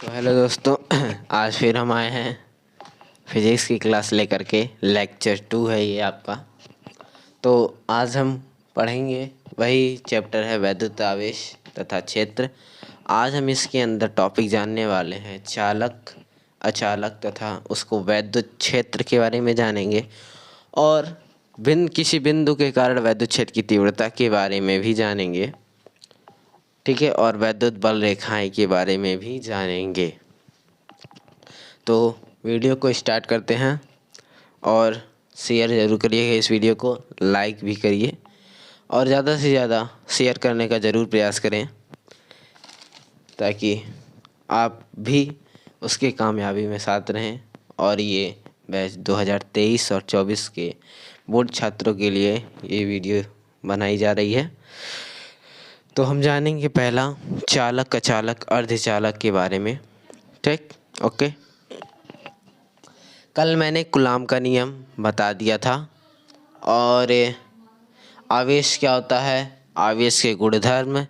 तो हेलो दोस्तों, आज फिर हम आए हैं फिजिक्स की क्लास लेकर के। लेक्चर 2 है ये आपका। तो आज हम पढ़ेंगे वही चैप्टर है वैद्युत आवेश तथा क्षेत्र। आज हम इसके अंदर टॉपिक जानने वाले हैं चालक, अचालक तथा उसको वैद्युत क्षेत्र के बारे में जानेंगे और किसी बिंदु के कारण वैद्युत क्षेत्र की तीव्रता के बारे में भी जानेंगे, ठीक है। और वैद्युत बल रेखाएं के बारे में भी जानेंगे। तो वीडियो को स्टार्ट करते हैं और शेयर ज़रूर करिएगा, इस वीडियो को लाइक भी करिए और ज़्यादा से ज़्यादा शेयर करने का ज़रूर प्रयास करें ताकि आप भी उसके कामयाबी में साथ रहें। और ये बैच 2023 और 24 के बोर्ड छात्रों के लिए ये वीडियो बनाई जा रही है। तो हम जानेंगे पहला चालक, अचालक, अर्धचालक के बारे में, ठीक, ओके। कल मैंने कूलाम का नियम बता दिया था और आवेश क्या होता है, आवेश के गुणधर्म,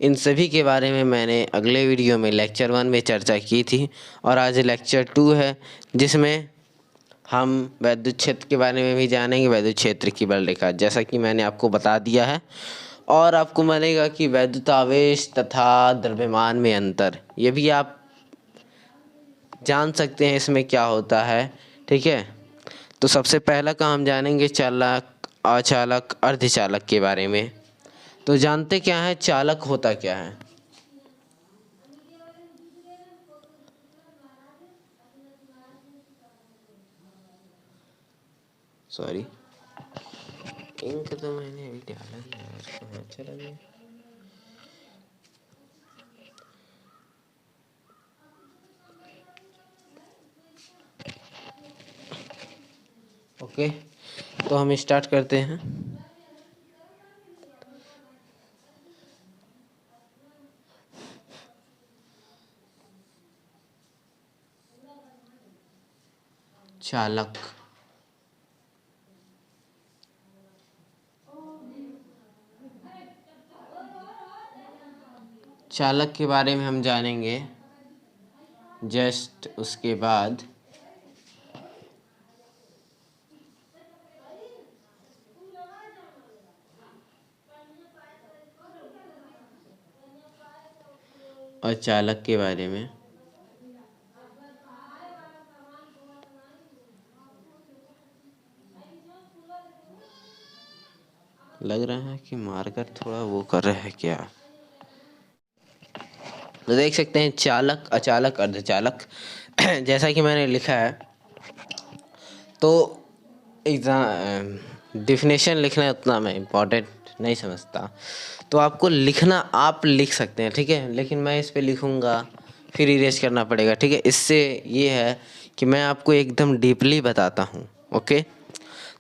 इन सभी के बारे में मैंने अगले वीडियो में लेक्चर 1 में चर्चा की थी। और आज लेक्चर 2 है जिसमें हम वैद्युत क्षेत्र के बारे में भी जानेंगे, वैद्युत क्षेत्र की बल रेखा, जैसा कि मैंने आपको बता दिया है। और आपको मिलेगा कि वैद्युत आवेश तथा द्रव्यमान में अंतर, ये भी आप जान सकते हैं इसमें क्या होता है, ठीक है। तो सबसे पहला का हम जानेंगे चालक, अचालक, अर्धचालक के बारे में। तो जानते क्या है, चालक होता क्या है? सॉरी, इंक तो मैंने अभी डाला ही है, कहाँ चला गया? ओके, तो हम स्टार्ट करते हैं। चालक, चालक के बारे में हम जानेंगे जस्ट उसके बाद अचालक के बारे में। लग रहा है कि मार्कर थोड़ा वो कर रहा है क्या। तो देख सकते हैं चालक, अचालक, अर्धचालक जैसा कि मैंने लिखा है। तो एग्जाम डिफिनेशन लिखना उतना मैं इम्पोर्टेंट नहीं समझता, तो आपको लिखना, आप लिख सकते हैं, ठीक है। लेकिन मैं इस पे लिखूँगा फिर इरेज करना पड़ेगा, ठीक है। इससे ये है कि मैं आपको एकदम डीपली बताता हूँ, ओके।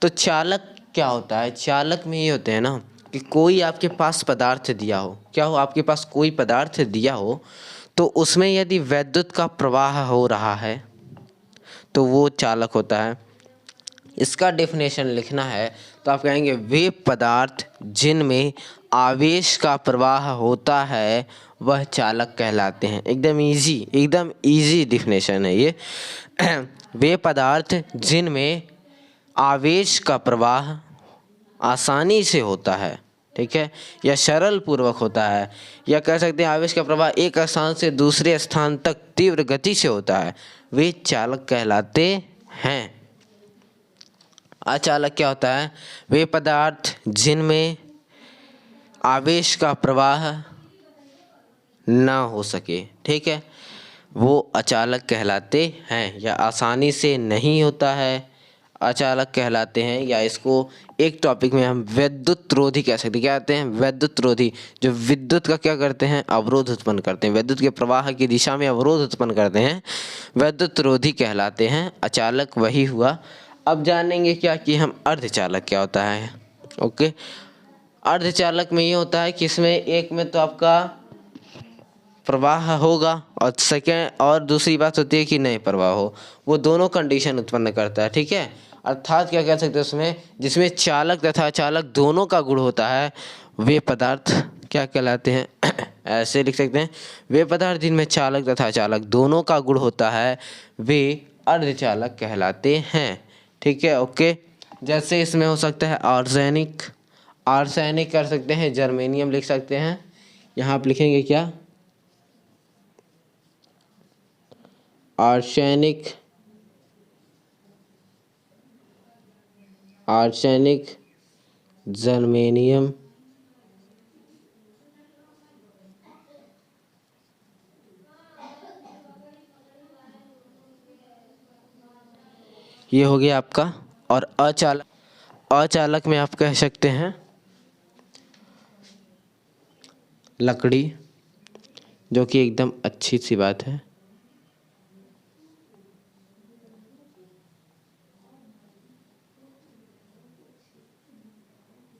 तो चालक क्या होता है? चालक में ये होते हैं ना कि कोई आपके पास पदार्थ दिया हो, क्या हो, आपके पास कोई पदार्थ दिया हो तो उसमें यदि वैद्युत का प्रवाह हो रहा है तो वो चालक होता है। इसका डेफिनेशन लिखना है तो आप कहेंगे वे पदार्थ जिनमें आवेश का प्रवाह होता है वह चालक कहलाते हैं। एकदम इजी डेफिनेशन है ये। वे पदार्थ जिनमें आवेश का प्रवाह आसानी से होता है, ठीक है, या सरल पूर्वक होता है, या कह सकते हैं आवेश का प्रवाह एक स्थान से दूसरे स्थान तक तीव्र गति से होता है, वे चालक कहलाते हैं। अचालक क्या होता है? वे पदार्थ जिनमें आवेश का प्रवाह ना हो सके, ठीक है, वो अचालक कहलाते हैं, या आसानी से नहीं होता है, अचालक कहलाते हैं। या इसको एक टॉपिक में हम वैद्युत रोधी कह सकते हैं। क्या कहते हैं? वैद्युत रोधी, जो विद्युत का क्या करते हैं, अवरोध उत्पन्न करते हैं, विद्युत के प्रवाह की दिशा में अवरोध उत्पन्न करते हैं, वैद्युत रोधी कहलाते हैं। अचालक वही हुआ। अब जानेंगे क्या कि हम अर्धचालक क्या होता है, ओके। अर्धचालक में ये होता है कि इसमें एक में तो आपका प्रवाह होगा और सेकेंड, और दूसरी बात होती है कि नहीं प्रवाह हो, वो दोनों कंडीशन उत्पन्न करता है, ठीक है। अर्थात क्या कह सकते हैं उसमें, जिसमें चालक तथा अचालक दोनों का गुण होता है, वे पदार्थ क्या कहलाते हैं ऐसे लिख सकते हैं, वे पदार्थ जिनमें चालक तथा चालक दोनों का गुण होता है वे अर्धचालक कहलाते हैं। ठीक है, ओके। जैसे इसमें हो सकता है आर्सेनिक, आर्सेनिक कर सकते हैं, जर्मेनियम लिख सकते हैं। यहाँ आप लिखेंगे क्या, आर्सेनिक, आर्सेनिक, जर्मेनियम, ये हो गया आपका। और अचालक, अचालक में आप कह सकते हैं लकड़ी, जो कि एकदम अच्छी सी बात है।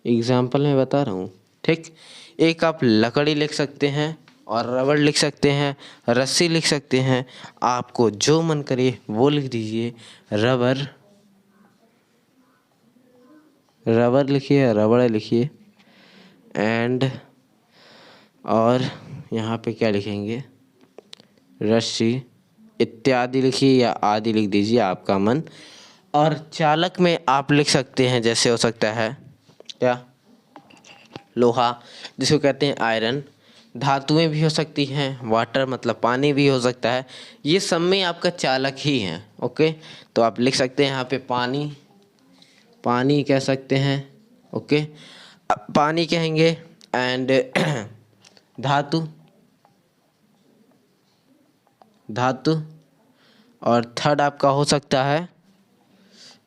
एग्जाम्पल में बता रहा हूँ, ठीक। एक आप लकड़ी लिख सकते हैं और रबड़ लिख सकते हैं, रस्सी लिख सकते हैं, आपको जो मन करे वो लिख दीजिए। रबर, रबर लिखिए, रबड़ लिखिए, एंड और यहाँ पे क्या लिखेंगे, रस्सी इत्यादि लिखिए या आदि लिख दीजिए, आपका मन। और चालक में आप लिख सकते हैं, जैसे हो सकता है क्या, लोहा, जिसको कहते हैं आयरन। धातुएं भी हो सकती हैं, वाटर मतलब पानी भी हो सकता है, ये सब में आपका चालक ही है। ओके, तो आप लिख सकते हैं यहाँ पे पानी, पानी कह सकते हैं। ओके, अब पानी कहेंगे, एंड धातु, धातु, और थर्ड आपका हो सकता है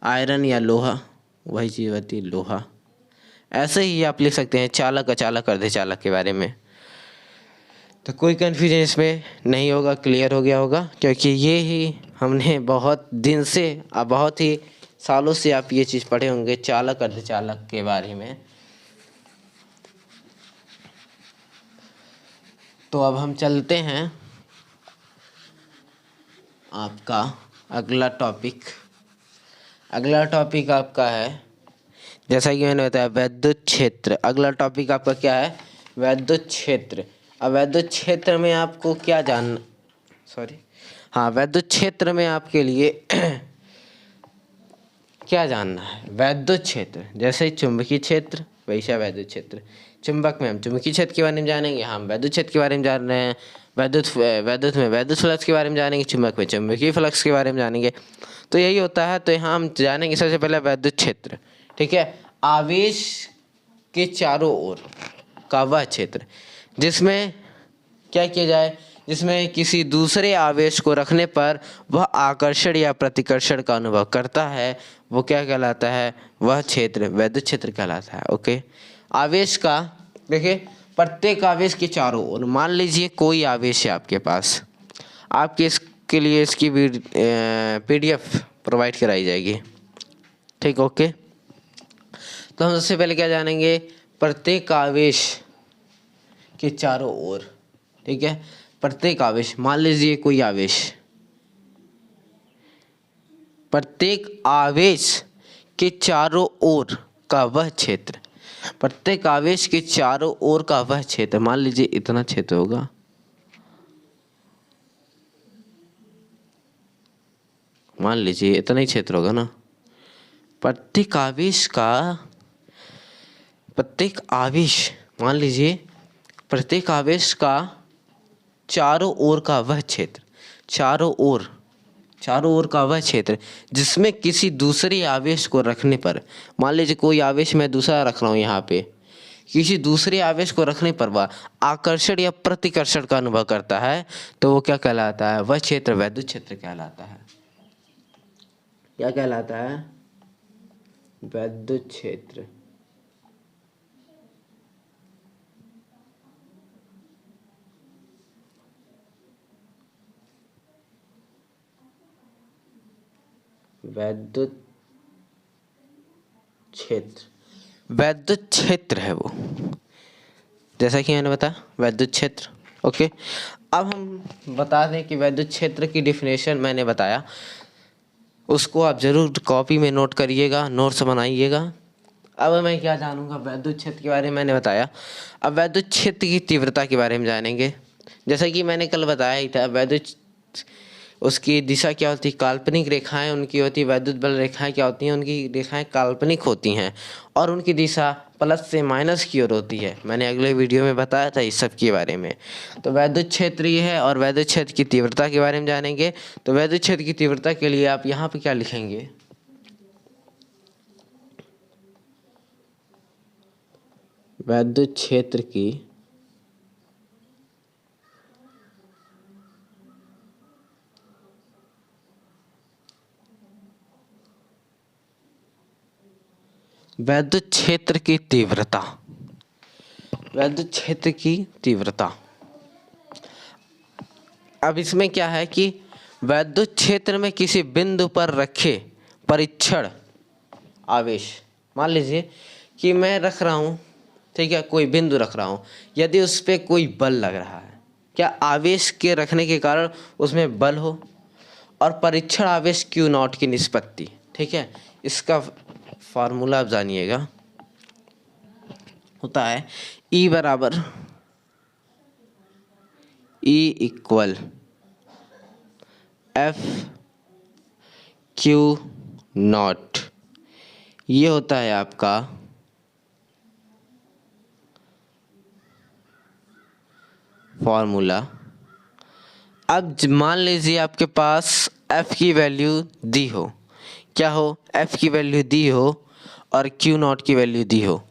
आयरन या लोहा, वही चीज़ होती है लोहा। ऐसे ही आप लिख सकते हैं चालक, अचालक, अर्धचालक के बारे में। तो कोई कन्फ्यूजन इसमें नहीं होगा, क्लियर हो गया होगा, क्योंकि ये ही हमने बहुत दिन से, बहुत ही सालों से आप ये चीज़ पढ़े होंगे चालक, अर्धचालक के बारे में। तो अब हम चलते हैं आपका अगला टॉपिक। अगला टॉपिक आपका है, जैसा कि मैंने बताया, वैद्युत क्षेत्र। अगला टॉपिक आपका क्या है, वैद्युत क्षेत्र। अब वैद्युत क्षेत्र में आपको क्या जानना, हाँ, वैद्युत क्षेत्र में आपके लिए क्या जानना है। वैद्युत क्षेत्र जैसे चुंबकीय क्षेत्र, वैसा वैद्युत क्षेत्र। चुंबक में हम चुंबकीय क्षेत्र के बारे में जानेंगे, हम वैद्युत क्षेत्र के बारे में जान रहे हैं। वैद्युत में वैद्युत फ्लक्स के बारे में जानेंगे, चुंबक में चुंबकीय फ्लक्स के बारे में जानेंगे। तो यही होता है। तो यहाँ हम जानेंगे सबसे पहले वैद्युत क्षेत्र। ठीक है, आवेश के चारों ओर का वह क्षेत्र जिसमें क्या किया जाए, जिसमें किसी दूसरे आवेश को रखने पर वह आकर्षण या प्रतिकर्षण का अनुभव करता है, वो क्या कहलाता है, वह क्षेत्र वैद्युत क्षेत्र कहलाता है। ओके, आवेश का देखिए, प्रत्येक आवेश के चारों ओर, मान लीजिए कोई आवेश है आपके पास, आपके इसके लिए इसकी PDF प्रोवाइड कराई जाएगी। ठीक, ओके। तो हम सबसे पहले क्या जानेंगे, प्रत्येक आवेश के चारों ओर। ठीक है, प्रत्येक आवेश, मान लीजिए कोई आवेश, प्रत्येक आवेश के चारों ओर का वह क्षेत्र, प्रत्येक आवेश के चारों ओर का वह क्षेत्र, मान लीजिए इतना क्षेत्र होगा, मान लीजिए इतना ही क्षेत्र होगा ना। प्रत्येक आवेश का, प्रत्येक आवेश, मान लीजिए प्रत्येक आवेश का चारों ओर का वह क्षेत्र, चारों ओर का वह क्षेत्र जिसमें किसी दूसरे आवेश को रखने पर, मान लीजिए कोई आवेश मैं दूसरा रख रहा हूँ यहाँ पे, किसी दूसरे आवेश को रखने पर वह आकर्षण या प्रतिकर्षण का अनुभव करता है, तो वो क्या कहलाता है, वह क्षेत्र वैद्युत क्षेत्र कहलाता है। क्या कहलाता है, वैद्युत क्षेत्र। वैद्युत क्षेत्र, वैद्युत क्षेत्र है वो, जैसा कि मैंने बताया वैद्युत क्षेत्र। ओके, अब हम बता दें कि वैद्युत क्षेत्र की डिफिनेशन मैंने बताया, उसको आप ज़रूर कॉपी में नोट करिएगा, नोट्स बनाइएगा। अब मैं क्या जानूंगा, वैद्युत क्षेत्र के बारे में मैंने बताया। अब वैद्युत क्षेत्र की तीव्रता के बारे में जानेंगे। जैसा कि मैंने कल बताया ही था, वैद्युत उसकी दिशा क्या होती है, काल्पनिक रेखाएं उनकी होती है। वैद्युत बल रेखाएं क्या होती हैं, उनकी रेखाएं काल्पनिक होती हैं और उनकी दिशा प्लस से माइनस की ओर होती है। मैंने अगले वीडियो में बताया था इस सब के बारे में। तो वैद्युत क्षेत्र ये है, और वैद्युत क्षेत्र की तीव्रता के बारे में जानेंगे। तो वैद्युत क्षेत्र की तीव्रता के लिए आप यहाँ पे क्या लिखेंगे, वैद्युत क्षेत्र की वैद्युत क्षेत्र की तीव्रता, वैद्युत क्षेत्र की तीव्रता। अब इसमें क्या है कि वैद्युत क्षेत्र में किसी बिंदु पर रखे परीक्षण आवेश, मान लीजिए कि मैं रख रहा हूँ, ठीक है, कोई बिंदु रख रहा हूँ, यदि उस पर कोई बल लग रहा है, क्या आवेश के रखने के कारण उसमें बल हो, और परीक्षण आवेश क्यू नॉट की निष्पत्ति, ठीक है, इसका फार्मूला आप जानिएगा, होता है E बराबर E equal F Q not. ये होता है आपका फॉर्मूला। अब मान लीजिए आपके पास F की वैल्यू दी हो, क्या हो, F की वैल्यू दी हो और Q नॉट की वैल्यू दी हो,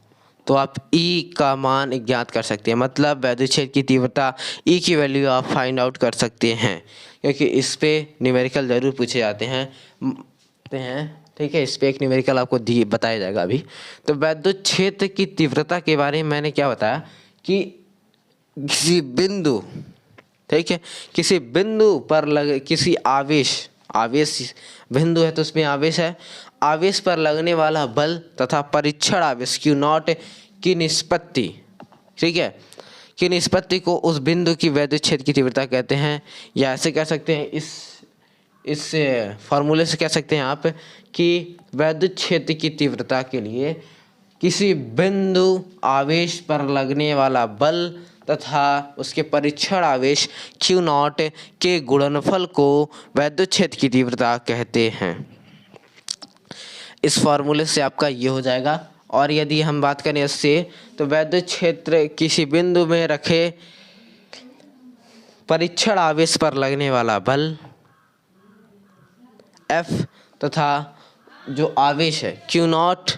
तो आप E का मान ज्ञात कर सकते हैं। मतलब वैद्युत क्षेत्र की तीव्रता E की वैल्यू आप फाइंड आउट कर सकते हैं, क्योंकि इस पे न्यूमेरिकल ज़रूर पूछे जाते हैं, ठीक है। इस पे एक न्यूमेरिकल आपको दी बताया जाएगा अभी। तो वैद्युत क्षेत्र की तीव्रता के बारे में मैंने क्या बताया कि किसी बिंदु, ठीक है, किसी बिंदु पर लगे किसी आवेश, आवेश बिंदु है तो उसमें आवेश है, आवेश पर लगने वाला बल तथा परीक्षण आवेश क्यू नॉट की निष्पत्ति, ठीक है, की निष्पत्ति को उस बिंदु की वैद्युत क्षेत्र की तीव्रता कहते हैं। या ऐसे कह सकते हैं, इस फॉर्मूले से कह सकते हैं आप कि वैद्युत क्षेत्र की तीव्रता के लिए किसी बिंदु आवेश पर लगने वाला बल तथा उसके परीक्षण आवेश क्यू नॉट के गुणनफल को वैद्युत क्षेत्र की तीव्रता कहते हैं। इस फॉर्मूले से आपका ये हो जाएगा। और यदि हम बात करें इससे, तो वैद्युत क्षेत्र किसी बिंदु में रखे परीक्षण आवेश पर लगने वाला बल F तथा जो आवेश है क्यू नॉट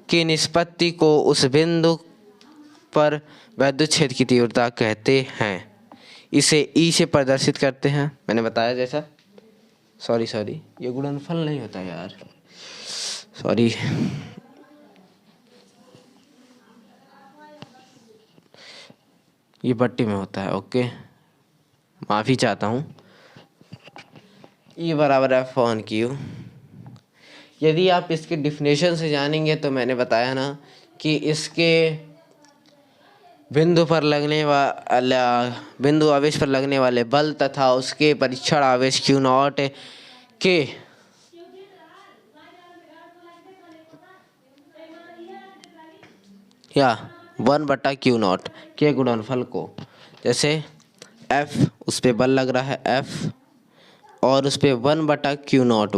की निष्पत्ति को उस बिंदु पर वैद्युत क्षेत्र की तीव्रता कहते हैं। इसे E से प्रदर्शित करते हैं, मैंने बताया जैसा। सॉरी ये गुणनफल नहीं होता यार, सॉरी, ये पट्टी में होता है, ओके, माफ़ी चाहता हूँ। E बराबर एफ ऑन क्यू। यदि आप इसके डिफिनेशन से जानेंगे तो मैंने बताया ना कि इसके बिंदु पर लगने वाला, बिंदु आवेश पर लगने वाले बल तथा उसके परीक्षण आवेश क्यू नॉट के या 1/Q0 के गुणनफल को, जैसे F उस पर बल लग रहा है F, और उस पर 1/Q0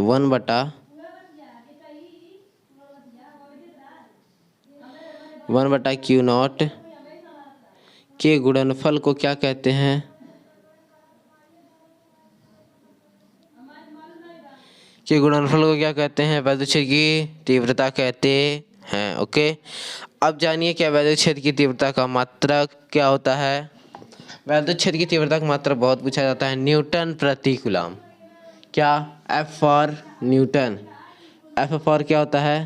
1/Q0 के गुणनफल को क्या कहते हैं, के गुणनफल को क्या कहते हैं, वैद्युत क्षेत्र की तीव्रता कहते हैं। ओके, अब जानिए क्या वैद्युत क्षेत्र की तीव्रता का मात्रक क्या होता है। वैद्युत क्षेत्र की तीव्रता का मात्रक बहुत पूछा जाता है, न्यूटन प्रति कूलम। क्या, F for Newton, F for क्या होता है,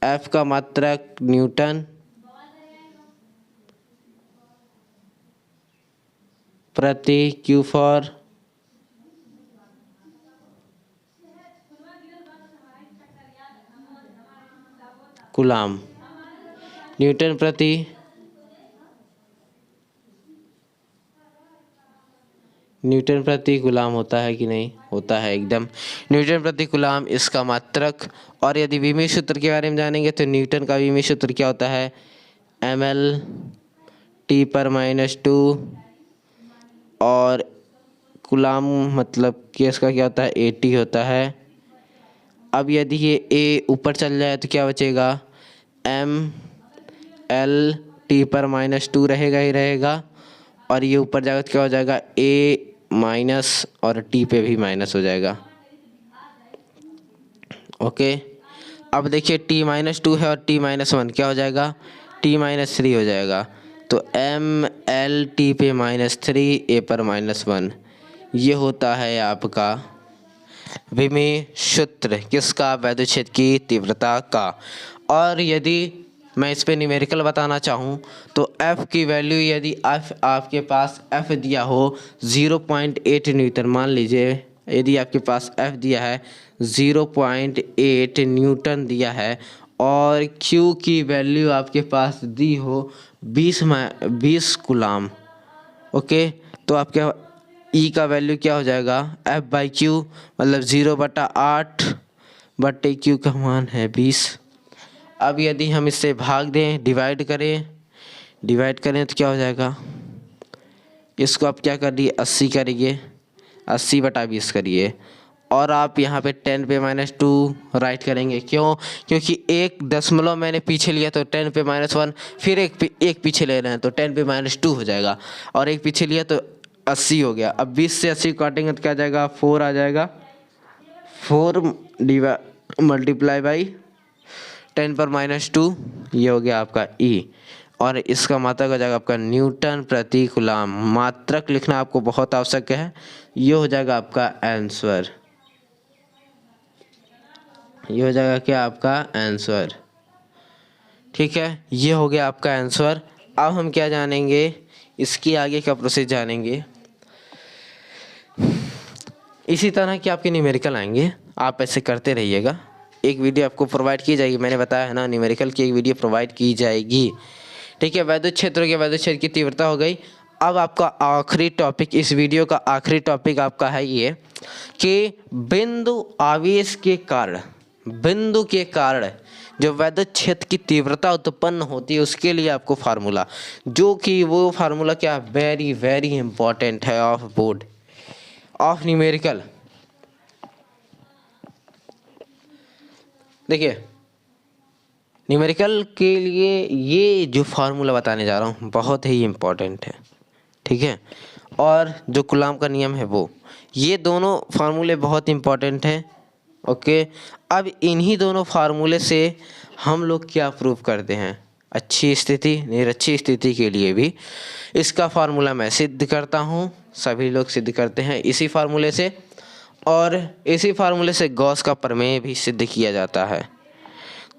F का मात्रक न्यूटन प्रति Q फॉर कूलम, न्यूटन प्रति न्यूटन प्रति कूलाम होता है कि नहीं? होता है एकदम, न्यूटन प्रति कूलाम इसका मात्रक। और यदि विमीय सूत्र के बारे में जानेंगे तो न्यूटन का विमीय सूत्र क्या होता है? mL/T/-2। और कूलाम मतलब कि इसका क्या होता है? AT होता है। अब यदि ये A ऊपर चल जाए तो क्या बचेगा? mL/T/-2 रहेगा ही रहेगा। और ये ऊपर जाएगा तो क्या हो जाएगा? A माइनस और T पे भी माइनस हो जाएगा। ओके, अब देखिए T-2 है और T-1 क्या हो जाएगा? T-3 हो जाएगा। तो mL/T/-3 A/-1 ये होता है आपका विमीय सूत्र किसका? वैद्युत क्षेत्र की तीव्रता का। और यदि मैं इस पे न्यूमेरिकल बताना चाहूँ तो F की वैल्यू, यदि F आपके पास F दिया हो 0.8 न्यूटन, मान लीजिए यदि आपके पास F दिया है 0.8 न्यूटन दिया है और Q की वैल्यू आपके पास दी हो 20 कूलाम। ओके, तो आपके E का वैल्यू क्या हो जाएगा? F/Q मतलब 0/8 बटे Q का मान है 20। अब यदि हम इससे भाग दें, डिवाइड करें तो क्या हो जाएगा? इसको आप क्या करिए? 80 करिए, 80/20 करिए। और आप यहाँ पे 10⁻² राइट करेंगे। क्यों? क्योंकि एक दशमलव मैंने पीछे लिया तो 10⁻1, फिर एक पीछे ले रहे हैं तो 10⁻² हो जाएगा, और एक पीछे लिया तो 80 हो गया। अब 20 से 80 काटेंगे तो क्या आ जाएगा? 4 आ जाएगा। 4 मल्टीप्लाई बाई 10⁻², ये हो गया आपका E। और इसका मात्रक हो जाएगा आपका न्यूटन प्रति कूलाम। मात्रक लिखना आपको बहुत आवश्यक है। ये हो जाएगा आपका आंसर। ये हो जाएगा क्या? आपका आंसर। ठीक है, ये हो गया आपका आंसर। अब हम क्या जानेंगे? इसकी आगे का प्रोसेस जानेंगे। इसी तरह के आपके न्यूमेरिकल आएंगे, आप ऐसे करते रहिएगा। एक वीडियो आपको प्रोवाइड की जाएगी, मैंने बताया है ना, न्यूमेरिकल की एक वीडियो प्रोवाइड की जाएगी। ठीक है, वैद्युत क्षेत्र की तीव्रता हो गई। अब आपका आखिरी टॉपिक, इस वीडियो का आखिरी टॉपिक आपका है ये कि बिंदु आवेश के कारण, बिंदु के कारण जो वैद्युत क्षेत्र की तीव्रता उत्पन्न होती है उसके लिए आपको फार्मूला, जो कि वो फार्मूला क्या? वेरी वेरी इंपॉर्टेंट है ऑफ बोर्ड ऑफ न्यूमेरिकल। देखिए, न्यूमेरिकल के लिए ये जो फार्मूला बताने जा रहा हूँ बहुत ही इम्पोर्टेंट है। ठीक है, और जो कूलाम का नियम है वो, ये दोनों फार्मूले बहुत इम्पोर्टेंट हैं। ओके, अब इन्हीं दोनों फार्मूले से हम लोग क्या प्रूव करते हैं? अच्छी स्थिति, निरक्षी स्थिति के लिए भी इसका फार्मूला मैं सिद्ध करता हूँ। सभी लोग सिद्ध करते हैं इसी फार्मूले से, और इसी फार्मूले से गॉस का प्रमेय भी सिद्ध किया जाता है।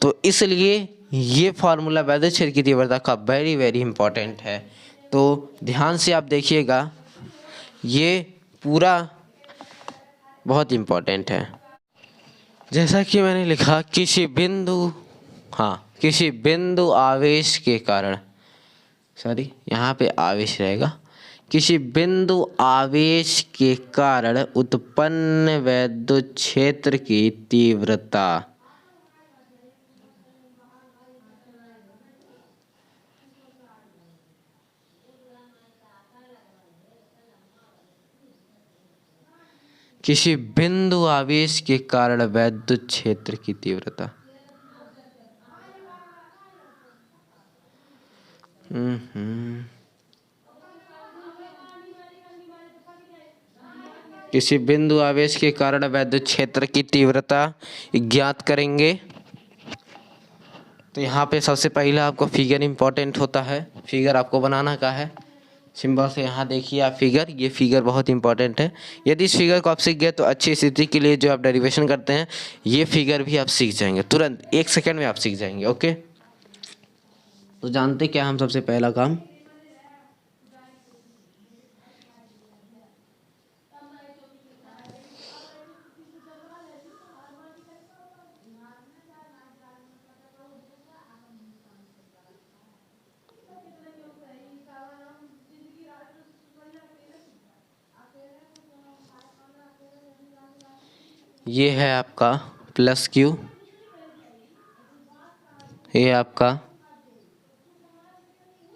तो इसलिए ये फार्मूला वैद्युत क्षेत्र की तीव्रता का वेरी वेरी इंपॉर्टेंट है। तो ध्यान से आप देखिएगा, ये पूरा बहुत इम्पोर्टेंट है। जैसा कि मैंने लिखा, किसी बिंदु आवेश के कारण, सॉरी यहाँ पे आवेश रहेगा, किसी बिंदु आवेश के कारण उत्पन्न वैद्युत क्षेत्र की तीव्रता किसी बिंदु आवेश के कारण वैद्युत क्षेत्र की तीव्रता किसी बिंदु आवेश के कारण वैद्युत क्षेत्र की तीव्रता ज्ञात करेंगे। तो यहाँ पे सबसे पहला आपको फिगर इंपॉर्टेंट होता है। फिगर आपको बनाना का है, सिंबल से यहाँ देखिए आप फिगर, ये फिगर बहुत इंपॉर्टेंट है। यदि इस फिगर को आप सीख गए तो अच्छी स्थिति के लिए जो आप डेरिवेशन करते हैं ये फिगर भी आप सीख जाएंगे, तुरंत 1 सेकंड में आप सीख जाएंगे। ओके, तो जानते क्या हम सबसे पहला काम, ये है आपका प्लस क्यू, ये आपका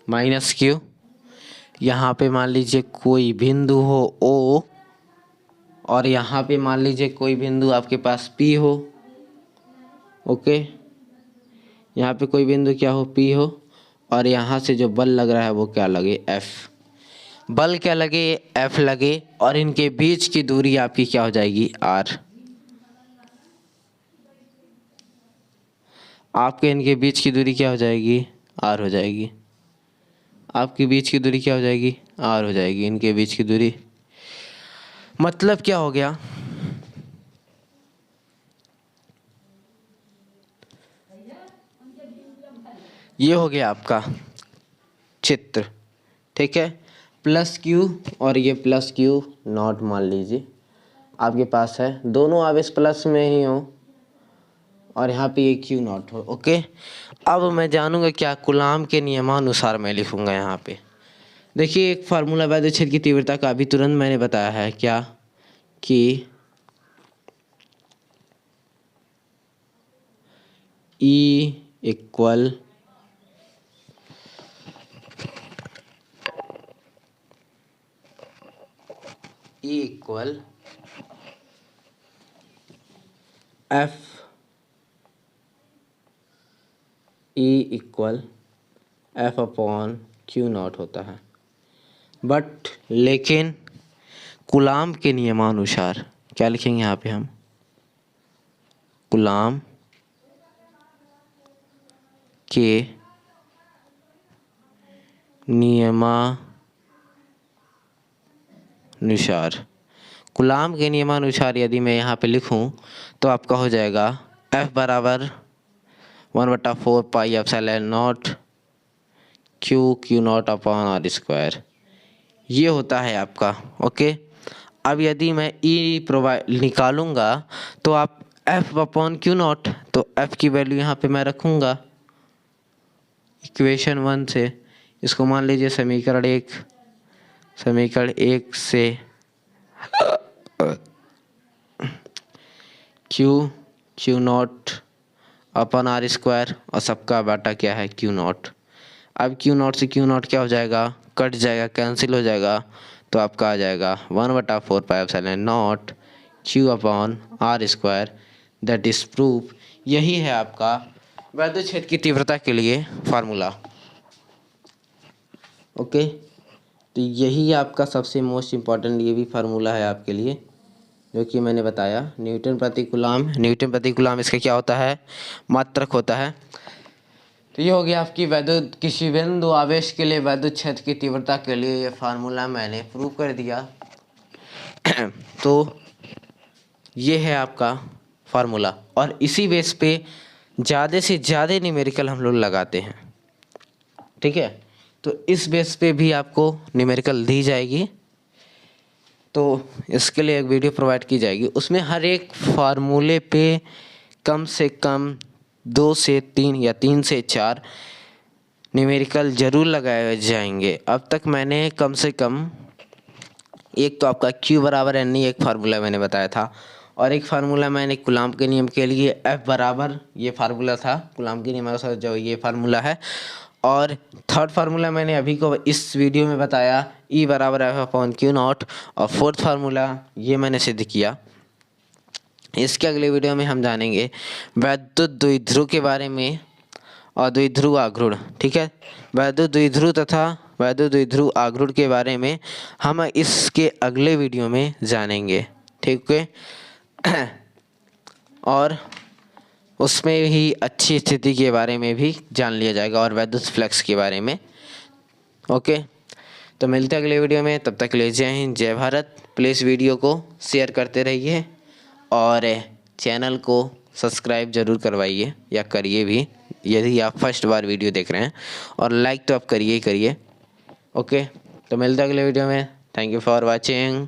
माइनस क्यू। यहाँ पे मान लीजिए कोई बिंदु हो ओ, और यहाँ पे मान लीजिए कोई बिंदु आपके पास पी हो। ओके, यहाँ पे कोई बिंदु क्या हो, पी हो, और यहाँ से जो बल लग रहा है वो क्या लगे, एफ। बल क्या लगे, एफ लगे, और इनके बीच की दूरी आपकी क्या हो जाएगी, आर। आपके इनके बीच की दूरी क्या हो जाएगी, आर हो जाएगी। आपके बीच की दूरी क्या हो जाएगी, आर हो जाएगी। इनके बीच की दूरी मतलब क्या हो गया, ये हो गया आपका चित्र। ठीक है, प्लस क्यू और ये प्लस क्यू नॉट मान लीजिए आपके पास है, दोनों आवेश प्लस में ही हो, और यहाँ पे ये क्यू नॉट हो। ओके, अब मैं जानूंगा क्या, कूलाम के नियमानुसार मैं लिखूंगा। यहाँ पे देखिए एक फार्मूला वैद्युत क्षेत्र की तीव्रता का अभी तुरंत मैंने बताया है, क्या कि E equal F upon Q not होता है। बट लेकिन कूलाम के नियमानुसार क्या लिखेंगे यहाँ पे हम, कूलाम के नियमानुसार, कूलाम के नियमानुसार यदि मैं यहाँ पे लिखूँ तो आपका हो जाएगा F बराबर 1/4 pi epsilon naught q naught upon r square, ये होता है आपका। ओके, अब यदि मैं E निकालूंगा तो आप F अपॉन क्यू नॉट, तो F की वैल्यू यहाँ पे मैं रखूँगा इक्वेशन 1 से। इसको मान लीजिए समीकरण 1 से q naught upon r square, और सबका बाटा क्या है, क्यू नॉट। अब क्यू नॉट से क्यू नॉट क्या हो जाएगा, कट जाएगा, कैंसिल हो जाएगा, तो आपका आ जाएगा 1/4 pi epsilon naught q upon r square, that is proof. यही है आपका वैद्युत क्षेत्र की तीव्रता के लिए फार्मूला। ओके, तो यही आपका सबसे मोस्ट इम्पॉर्टेंट ये भी फार्मूला है आपके लिए, जो कि मैंने बताया। न्यूटन प्रति कूलाम इसका क्या होता है, मात्रक होता है। तो ये हो गया आपकी वैद्युत, किसी बिंदु आवेश के लिए वैद्युत क्षेत्र की तीव्रता के लिए ये फार्मूला मैंने प्रूव कर दिया। तो ये है आपका फार्मूला, और इसी बेस पे ज़्यादा से ज़्यादा न्यूमेरिकल हम लोग लगाते हैं। ठीक है, तो इस बेस पे भी आपको न्यूमेरिकल दी जाएगी, तो इसके लिए एक वीडियो प्रोवाइड की जाएगी। उसमें हर एक फार्मूले पे कम से कम 2 से 3 या 3 से 4 न्यूमेरिकल ज़रूर लगाए जाएंगे। अब तक मैंने कम से कम एक तो आपका Q बराबर NE एक फार्मूला मैंने बताया था, और एक फार्मूला मैंने कूलाम के नियम के लिए F बराबर, ये फार्मूला था कूलाम के नियम अनुसार जो ये फार्मूला है, और थर्ड फार्मूला मैंने अभी को इस वीडियो में बताया E बराबर F अपॉन क्यू नॉट, और फोर्थ फार्मूला ये मैंने सिद्ध किया। इसके अगले वीडियो में हम जानेंगे वैद्युत द्विध्रुव के बारे में और द्विध्रुव आघूर्ण। ठीक है, वैद्युत द्विध्रुव तथा वैद्युत द्विध्रुव आघूर्ण के बारे में हम इसके अगले वीडियो में जानेंगे। ठीक है, और उसमें ही अच्छी स्थिति के बारे में भी जान लिया जाएगा, और वैद्युत फ्लक्स के बारे में। ओके, तो मिलते हैं अगले वीडियो में, तब तक के लिए जय हिंद, जय भारत। प्लीज़ वीडियो को शेयर करते रहिए, और चैनल को सब्सक्राइब ज़रूर करवाइए या करिए भी यदि आप फर्स्ट बार वीडियो देख रहे हैं, और लाइक तो आप करिए ही करिए। ओके, तो मिलते हैं अगले वीडियो में। Thank you for watching.